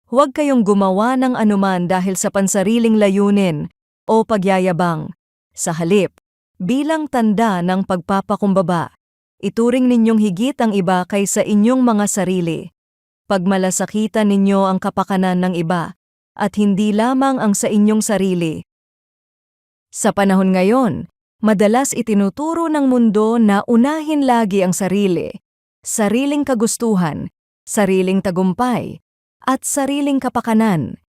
Huwag kayong gumawa ng anuman dahil sa pansariling layunin o pagyayabang. Sa halip, bilang tanda ng pagpapakumbaba, ituring ninyong higit ang iba kaysa inyong mga sarili. Pagmalasakitan ninyo ang kapakanan ng iba, at hindi lamang ang sa inyong sarili. Sa panahon ngayon, madalas itinuturo ng mundo na unahin lagi ang sarili, sariling kagustuhan, sariling tagumpay, at sariling kapakanan.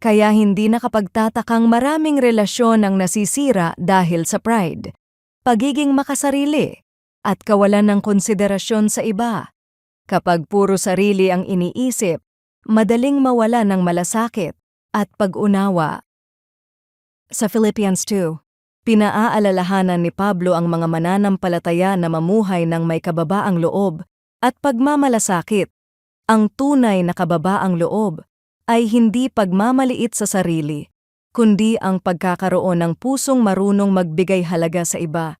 Kaya hindi nakapagtatakang maraming relasyon ang nasisira dahil sa pride, pagiging makasarili, at kawalan ng konsiderasyon sa iba. Kapag puro sarili ang iniisip, madaling mawala ng malasakit at pag-unawa. Sa Philippians 2, pinaaalalahanan ni Pablo ang mga mananampalataya na mamuhay ng may kababaang loob at pagmamalasakit. Ang tunay na kababaang loob ay hindi pagmamaliit sa sarili, kundi ang pagkakaroon ng pusong marunong magbigay halaga sa iba.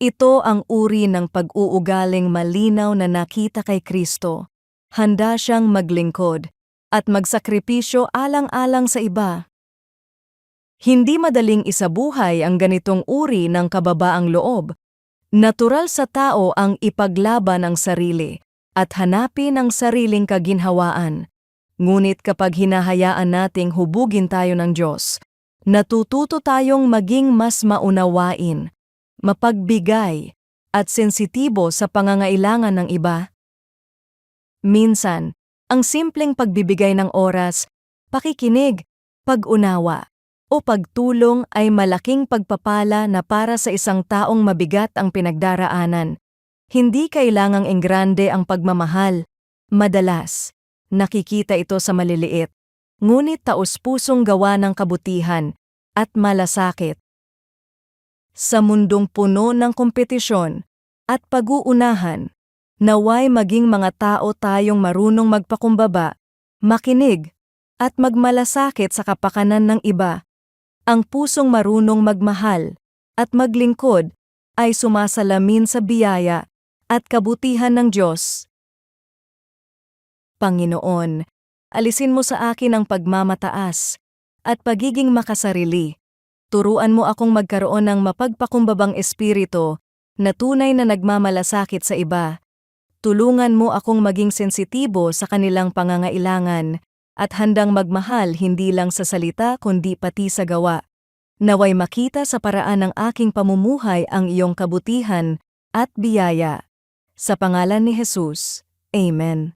Ito ang uri ng pag-uugaling malinaw na nakita kay Kristo. Handa siyang maglingkod at magsakripisyo alang-alang sa iba. Hindi madaling isabuhay ang ganitong uri ng kababaang loob. Natural sa tao ang ipaglaban ang sarili at hanapin ang sariling kaginhawaan. Ngunit kapag hinahayaan nating hubugin tayo ng Diyos, natututo tayong maging mas maunawain, mapagbigay, at sensitibo sa pangangailangan ng iba. Minsan, ang simpleng pagbibigay ng oras, pakikinig, pag-unawa, o pagtulong ay malaking pagpapala na para sa isang taong mabigat ang pinagdaraanan. Hindi kailangang enggrande ang pagmamahal. Madalas, nakikita ito sa maliliit, ngunit taos-pusong gawa ng kabutihan at malasakit. Sa mundong puno ng kompetisyon at pag-uunahan, naway maging mga tao tayong marunong magpakumbaba, makinig, at magmalasakit sa kapakanan ng iba. Ang pusong marunong magmahal at maglingkod ay sumasalamin sa biyaya at kabutihan ng Diyos. Panginoon, alisin mo sa akin ang pagmamataas at pagiging makasarili. Turuan mo akong magkaroon ng mapagpakumbabang espiritu na tunay na nagmamalasakit sa iba. Tulungan mo akong maging sensitibo sa kanilang pangangailangan at handang magmahal hindi lang sa salita kundi pati sa gawa. Naway makita sa paraan ng aking pamumuhay ang iyong kabutihan at biyaya. Sa pangalan ni Jesus, Amen.